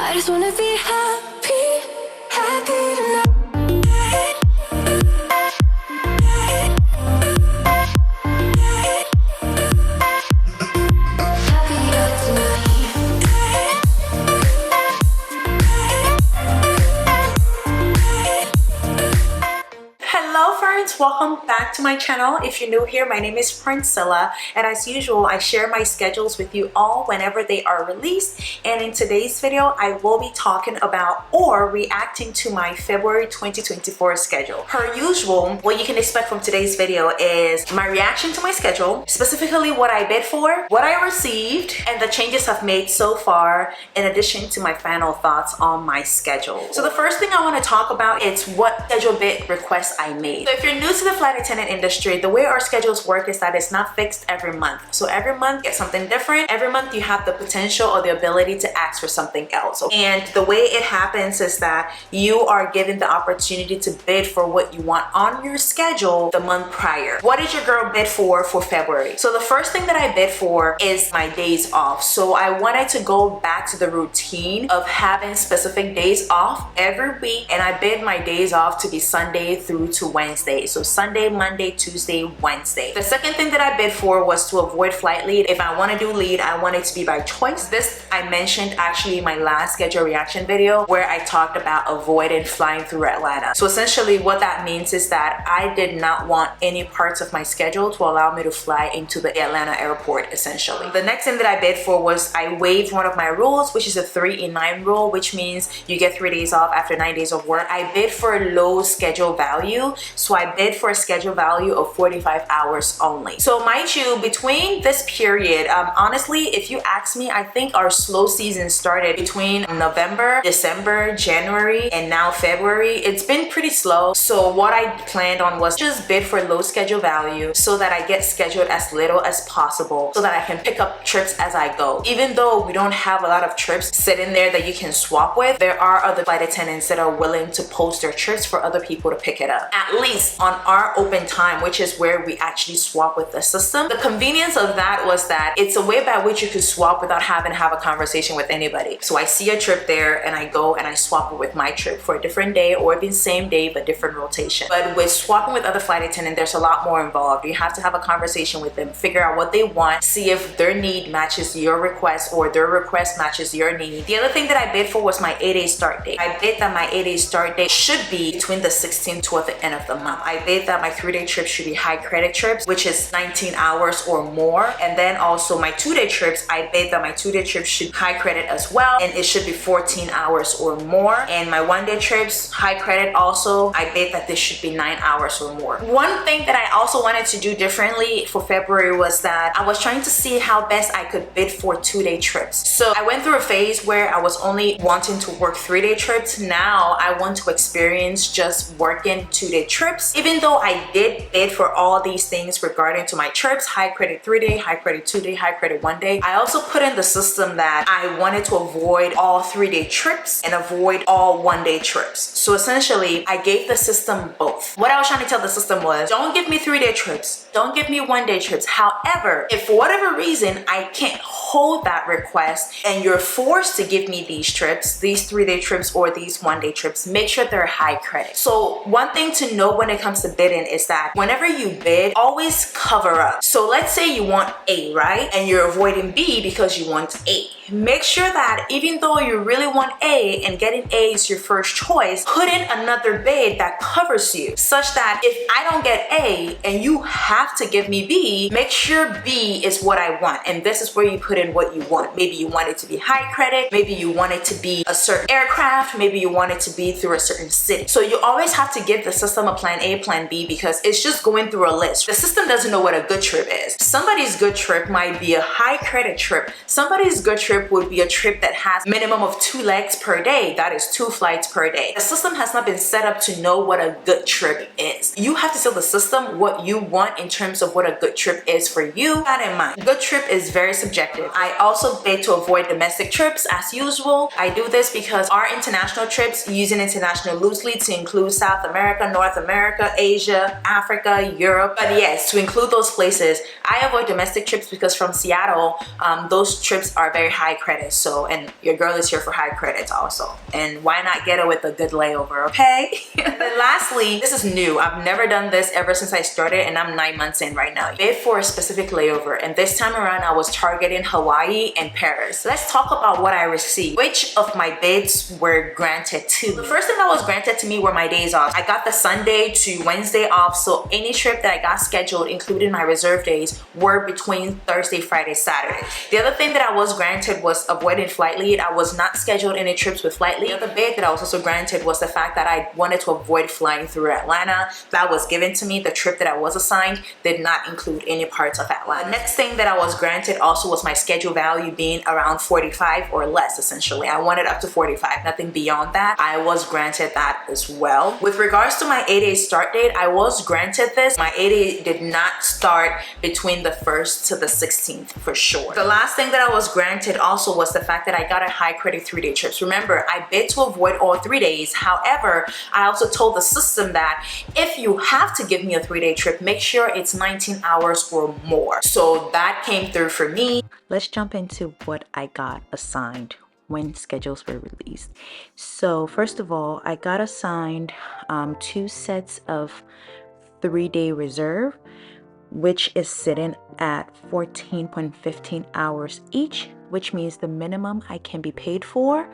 I just wanna be happy, happy tonight. Hello friends, welcome back to my channel. If you're new here, my name is Priscilla, and as usual I share my schedules with you all whenever they are released. And in today's video I will be talking about or reacting to my February 2024 schedule. Per usual, what you can expect from today's video is my reaction to my schedule, specifically what I bid for, what I received, and the changes I've made so far, in addition to my final thoughts on my schedule. So the first thing I want to talk about is what schedule bid requests I made. So if you're new to the flight attendant industry, the way our schedules work is that it's not fixed every month. So every month get something different. Every month you have the potential or the ability to ask for something else. And the way it happens is that you are given the opportunity to bid for what you want on your schedule the month prior. What did your girl bid for February? So the first thing that I bid for is my days off. So I wanted to go back to the routine of having specific days off every week, and I bid my days off to be Sunday through to Wednesday. So Sunday, Monday, Tuesday, Wednesday. The second thing that I bid for was to avoid flight lead. If I want to do lead, I want it to be by choice. This I mentioned actually in my last schedule reaction video where I talked about avoiding flying through Atlanta. So essentially what that means is that I did not want any parts of my schedule to allow me to fly into the Atlanta airport essentially. The next thing that I bid for was I waived one of my rules, which is a 3 in 9 rule, which means you get 3 days off after 9 days of work. I bid for a low schedule value. So I bid for a schedule value of 45 hours only. So mind you, between this period, honestly, if you ask me, I think our slow season started between November, December, January, and now February. It's been pretty slow. So what I planned on was just bid for low schedule value so that I get scheduled as little as possible so that I can pick up trips as I go. Even though we don't have a lot of trips sitting there that you can swap with, there are other flight attendants that are willing to post their trips for other people to pick it up. At least on our open time, which is where we actually swap with the system. The convenience of that was that it's a way by which you could swap without having to have a conversation with anybody. So I see a trip there and I go and I swap it with my trip for a different day, or even same day but different rotation. But with swapping with other flight attendants, there's a lot more involved. You have to have a conversation with them, figure out what they want, see if their need matches your request or their request matches your need. The other thing that I bid for was my 8-day start date. I bid that my 8-day start date should be between the 16th to the end of the month. I bid that my 3-day trips should be high credit trips, which is 19 hours or more. And then also my 2-day trips, I bid that my 2-day trips should be high credit as well, and it should be 14 hours or more. And my 1-day trips, high credit also, I bid that this should be 9 hours or more. One thing that I also wanted to do differently for February was that I was trying to see how best I could bid for 2-day trips. So I went through a phase where I was only wanting to work 3-day trips. Now I want to experience just working 2-day trips. Even though I did bid for all these things regarding to my trips, high credit 3-day, high credit 2-day, high credit 1-day, I also put in the system that I wanted to avoid all 3-day trips and avoid all 1-day trips. So essentially I gave the system both. What I was trying to tell the system was, don't give me 3-day trips, don't give me 1-day trips. However, if for whatever reason I can't hold that request and you're forced to give me these trips, these 3-day trips or these 1-day trips, make sure they're high credit. So one thing to know when it comes to bidding is that whenever you bid, always cover up. So let's say you want A, right? And you're avoiding B because you want A. Make sure that even though you really want A and getting A is your first choice, put in another bid that covers you, such that if I don't get A and you have to give me B, make sure B is what I want. And this is where you put in what you want. Maybe you want it to be high credit, maybe you want it to be a certain aircraft, maybe you want it to be through a certain city. So you always have to give the system a plan A, plan B, because it's just going through a list. The system doesn't know what a good trip is. Somebody's good trip might be a high credit trip. Somebody's good trip would be a trip that has minimum of 2 legs per day. That is 2 flights per day. The system has not been set up to know what a good trip is. You have to tell the system what you want in terms of what a good trip is for you. That in mind. Good trip is very subjective. I also bid to avoid domestic trips as usual. I do this because our international trips, using international loosely to include South America, North America, Asia, Africa, Europe. But yes, to include those places, I avoid domestic trips because from Seattle, those trips are very high high credits. So, and your girl is here for high credits also. And why not get it with a good layover, okay? And then lastly, this is new. I've never done this ever since I started, and I'm 9 months in right now. Bid for a specific layover, and this time around I was targeting Hawaii and Paris. Let's talk about what I received. Which of my bids were granted to me? The first thing that was granted to me were my days off. I got the Sunday to Wednesday off, so any trip that I got scheduled, including my reserve days, were between Thursday, Friday, Saturday. The other thing that I was granted was avoiding flight lead. I was not scheduled any trips with flight lead. The other bid that I was also granted was the fact that I wanted to avoid flying through Atlanta. That was given to me. The trip that I was assigned did not include any parts of Atlanta. The next thing that I was granted also was my schedule value being around 45 or less, essentially. I wanted up to 45, nothing beyond that. I was granted that as well. With regards to my 8A start date, I was granted this. My 8A did not start between the 1st to the 16th for sure. The last thing that I was granted also was the fact that I got a high credit 3-day trips. Remember, I bid to avoid all 3 days. However, I also told the system that if you have to give me a 3-day trip, make sure it's 19 hours or more. So that came through for me. Let's jump into what I got assigned when schedules were released. So first of all, I got assigned 2 sets of 3-day reserve, which is sitting at 14.15 hours each, which means the minimum I can be paid for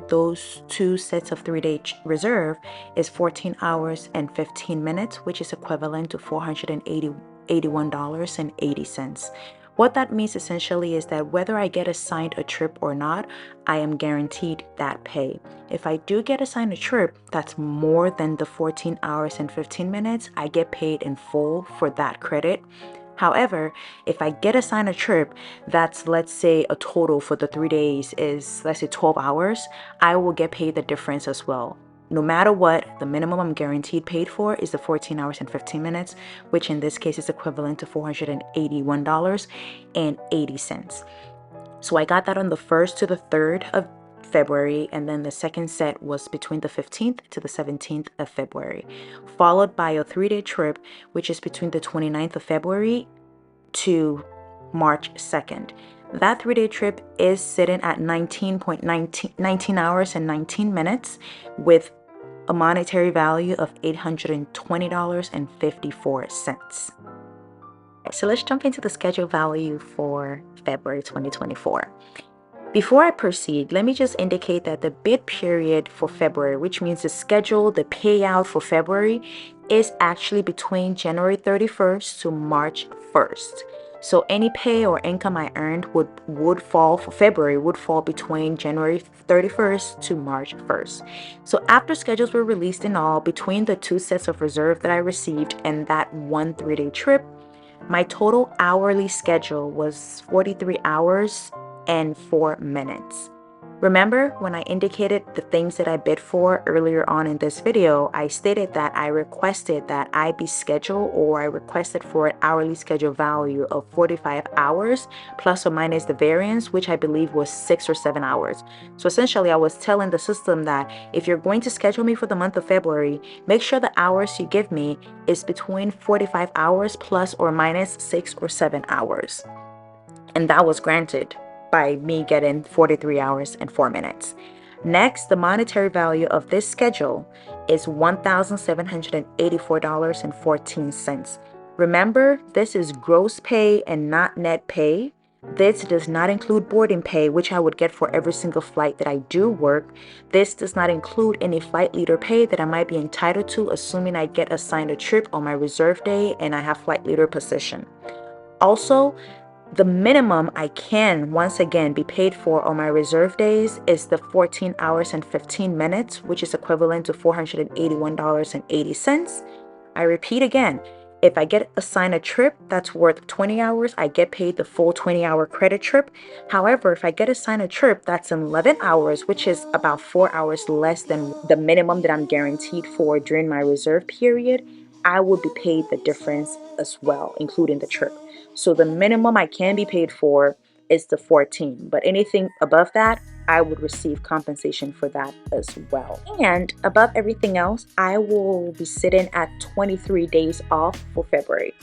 those 2 sets of 3-day reserve is 14 hours and 15 minutes, which is equivalent to $481.80. What that means essentially is that whether I get assigned a trip or not, I am guaranteed that pay. If I do get assigned a trip that's more than the 14 hours and 15 minutes, I get paid in full for that credit. However, if I get assigned a trip that's, let's say, a total for the 3 days is, let's say, 12 hours, I will get paid the difference as well. No matter what, the minimum I'm guaranteed paid for is the 14 hours and 15 minutes, which in this case is equivalent to $481.80. So I got that on the 1st to the 3rd of February, and then the second set was between the 15th to the 17th of February, followed by a 3-day trip, which is between the 29th of February to March 2nd. That 3-day trip is sitting at 19 hours and 19 minutes with a monetary value of $820.54. So let's jump into the schedule value for February 2024. Before I proceed, let me just indicate that the bid period for February, which means the schedule, the payout for February, is actually between January 31st to March 1st. So any pay or income I earned would fall for February would fall between January 31st to March 1st. So after schedules were released in all, between the 2 sets of reserve that I received and that 1 3-day trip, my total hourly schedule was 43 hours and 4 minutes. Remember when I indicated the things that I bid for earlier on in this video, I stated that I requested that I be scheduled, or I requested for an hourly schedule value of 45 hours plus or minus the variance, which I believe was 6 or 7 hours. So essentially I was telling the system that if you're going to schedule me for the month of February, make sure the hours you give me is between 45 hours plus or minus 6 or 7 hours. And that was granted by me getting 43 hours and 4 minutes. Next, the monetary value of this schedule is $1,784.14. Remember, this is gross pay and not net pay. This does not include boarding pay, which I would get for every single flight that I do work. This does not include any flight leader pay that I might be entitled to, assuming I get assigned a trip on my reserve day and I have flight leader position. Also, the minimum I can once again be paid for on my reserve days is the 14 hours and 15 minutes, which is equivalent to $481.80. I repeat again, if I get assigned a trip that's worth 20 hours, I get paid the full 20-hour credit trip. However, if I get assigned a trip that's 11 hours, which is about 4 hours less than the minimum that I'm guaranteed for during my reserve period, I would be paid the difference as well, including the trip. So the minimum I can be paid for is the 14, but anything above that, I would receive compensation for that as well. And above everything else, I will be sitting at 23 days off for February.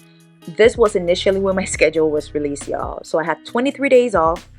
This was initially when my schedule was released, y'all. So I had 23 days off,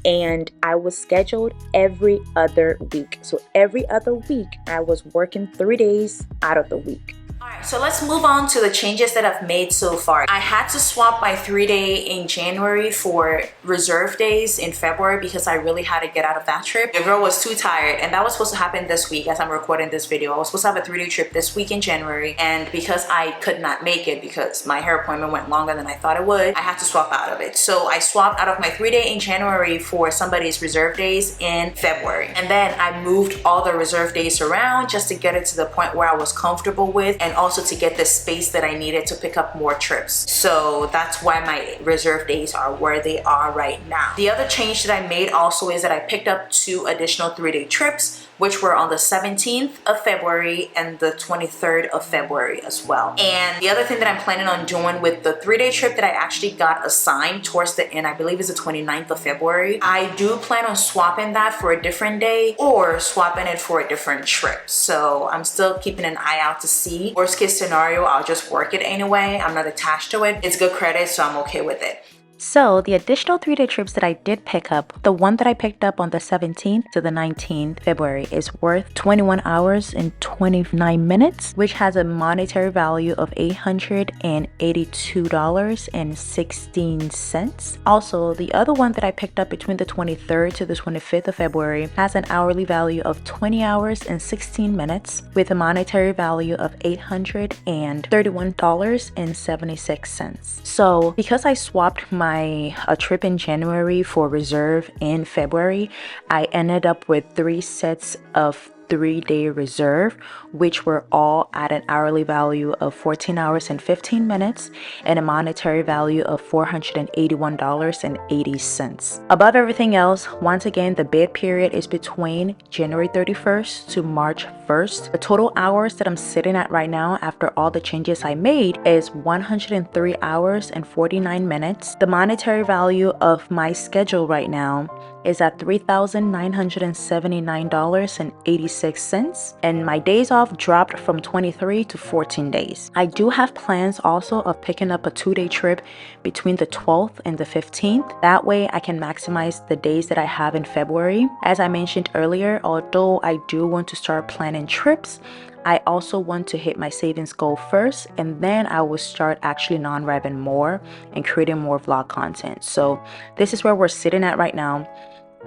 and I was scheduled every other week. So every other week I was working 3 days out of the week. Alright, so let's move on to the changes that I've made so far. I had to swap my 3-day in January for reserve days in February because I really had to get out of that trip. The girl was too tired, and that was supposed to happen this week as I'm recording this video. I was supposed to have a 3-day trip this week in January, and because I could not make it because my hair appointment went longer than I thought it would, I had to swap out of it. So I swapped out of my 3-day in January for somebody's reserve days in February. And then I moved all the reserve days around just to get it to the point where I was comfortable with, and also to get the space that I needed to pick up more trips. So that's why my reserve days are where they are right now. The other change that I made also is that I picked up 2 additional 3-day trips, which were on the 17th of February and the 23rd of February as well. And the other thing that I'm planning on doing with the 3-day trip that I actually got assigned towards the end, I believe is the 29th of February, I do plan on swapping that for a different day or swapping it for a different trip. So I'm still keeping an eye out to see. Worst case scenario, I'll just work it anyway. I'm not attached to it. It's good credit, so I'm okay with it. So the additional 3-day trips that I did pick up, the one that I picked up on the 17th to the 19th February is worth 21 hours and 29 minutes, which has a monetary value of $882.16. Also, the other one that I picked up between the 23rd to the 25th of February has an hourly value of 20 hours and 16 minutes with a monetary value of $831.76. So because I swapped a trip in January for reserve in February, I ended up with 3 sets of 3-day reserve, which were all at an hourly value of 14 hours and 15 minutes and a monetary value of $481.80. Above everything else, once again, the bid period is between January 31st to March 1st. The total hours that I'm sitting at right now after all the changes I made is 103 hours and 49 minutes. The monetary value of my schedule right now is at $3,979.86, and my days off dropped from 23 to 14 days. I do have plans also of picking up a 2-day trip between the 12th and the 15th. That way I can maximize the days that I have in February. As I mentioned earlier, although I do want to start planning trips, I also want to hit my savings goal first, and then I will start actually non-revving more and creating more vlog content. So this is where we're sitting at right now.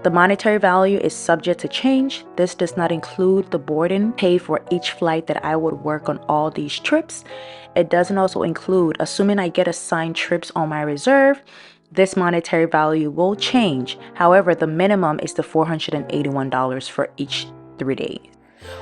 The monetary value is subject to change. This does not include the boarding pay for each flight that I would work on all these trips. It doesn't also include, assuming I get assigned trips on my reserve, this monetary value will change. However, the minimum is the $481 for each 3 days.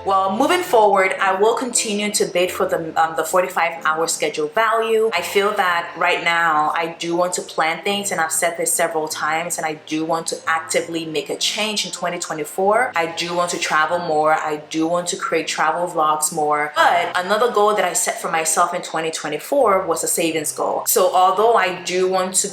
Well, moving forward, I will continue to bid for the 45-hour schedule value. I feel that right now I do want to plan things, and I've said this several times, and I do want to actively make a change in 2024. I do want to travel more. I do want to create travel vlogs more. But another goal that I set for myself in 2024 was a savings goal. So although I do want to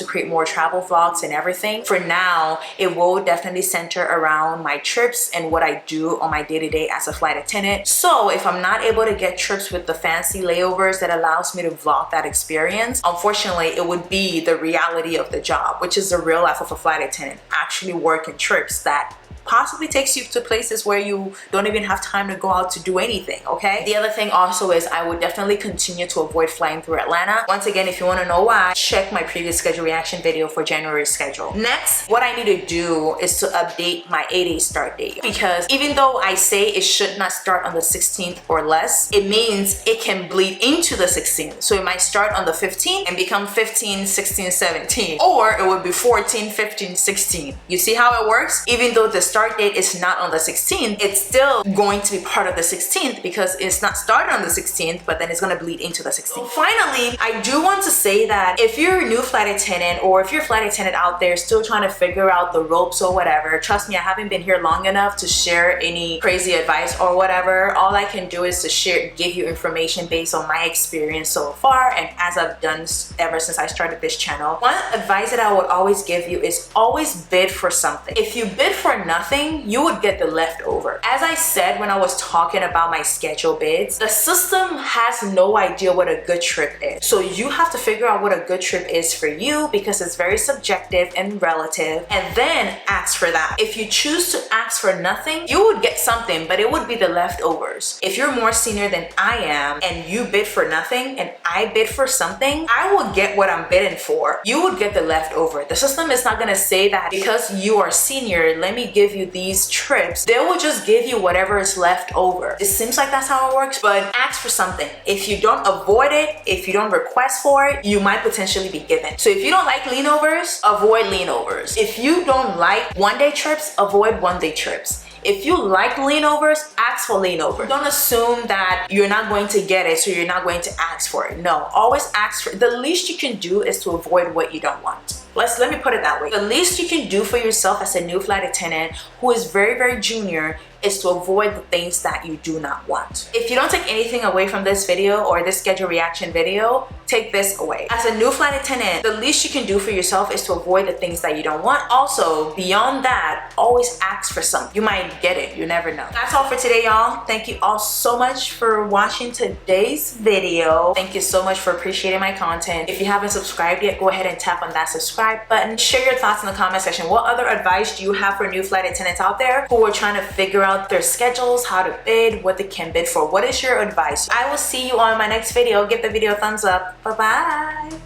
create more travel vlogs and everything, for now, it will definitely center around my trips and what I do on my day-to-day as a flight attendant. So if I'm not able to get trips with the fancy layovers that allows me to vlog that experience, unfortunately it would be the reality of the job, which is the real life of a flight attendant, actually working trips that possibly takes you to places where you don't even have time to go out to do anything, okay? The other thing also is I would definitely continue to avoid flying through Atlanta. Once again, if you want to know why, check my previous schedule reaction video for January's schedule. Next, what I need to do is to update my 8-day start date, because even though I say it should not start on the 16th or less, it means it can bleed into the 16th. So it might start on the 15th and become 15, 16, 17, or it would be 14, 15, 16. You see how it works? Even though the start date is not on the 16th, it's still going to be part of the 16th because it's not started on the 16th, but then it's going to bleed into the 16th. Finally, I do want to say that if you're a new flight attendant, or if you're a flight attendant out there still trying to figure out the ropes or whatever, trust me, I haven't been here long enough to share any crazy advice or whatever. All I can do is to give you information based on my experience so far, and as I've done ever since I started this channel. One advice that I would always give you is always bid for something. If you bid for nothing, nothing, you would get the leftover. As I said when I was talking about my schedule bids, the system has no idea what a good trip is. So you have to figure out what a good trip is for you, because it's very subjective and relative, and then ask for that. If you choose to ask for nothing, you would get something, but it would be the leftovers. If you're more senior than I am and you bid for nothing and I bid for something, I will get what I'm bidding for. You would get the leftover. The system is not gonna say that because you are senior, let me give you these trips. They will just give you whatever is left over. It seems like that's how it works, but ask for something. If you don't avoid it, if you don't request for it, you might potentially be given. So if you don't like leanovers, avoid leanovers. If you don't like one-day trips, avoid one-day trips. If you like leanovers, ask for leanovers. Don't assume that you're not going to get it, so you're not going to ask for it. No, always ask for it. The least you can do is to avoid what you don't want. Let me put it that way. The least you can do for yourself as a new flight attendant who is very, very junior is to avoid the things that you do not want. If you don't take anything away from this video or this schedule reaction video, take this away. As a new flight attendant, the least you can do for yourself is to avoid the things that you don't want. Also, beyond that, always ask for something. You might get it, you never know. That's all for today, y'all. Thank you all so much for watching today's video. Thank you so much for appreciating my content. If you haven't subscribed yet, go ahead and tap on that subscribe button. Share your thoughts in the comment section. What other advice do you have for new flight attendants out there who are trying to figure out their schedules, how to bid, what they can bid for? What is your advice? I will see you on my next video. Give the video a thumbs up. Bye-bye.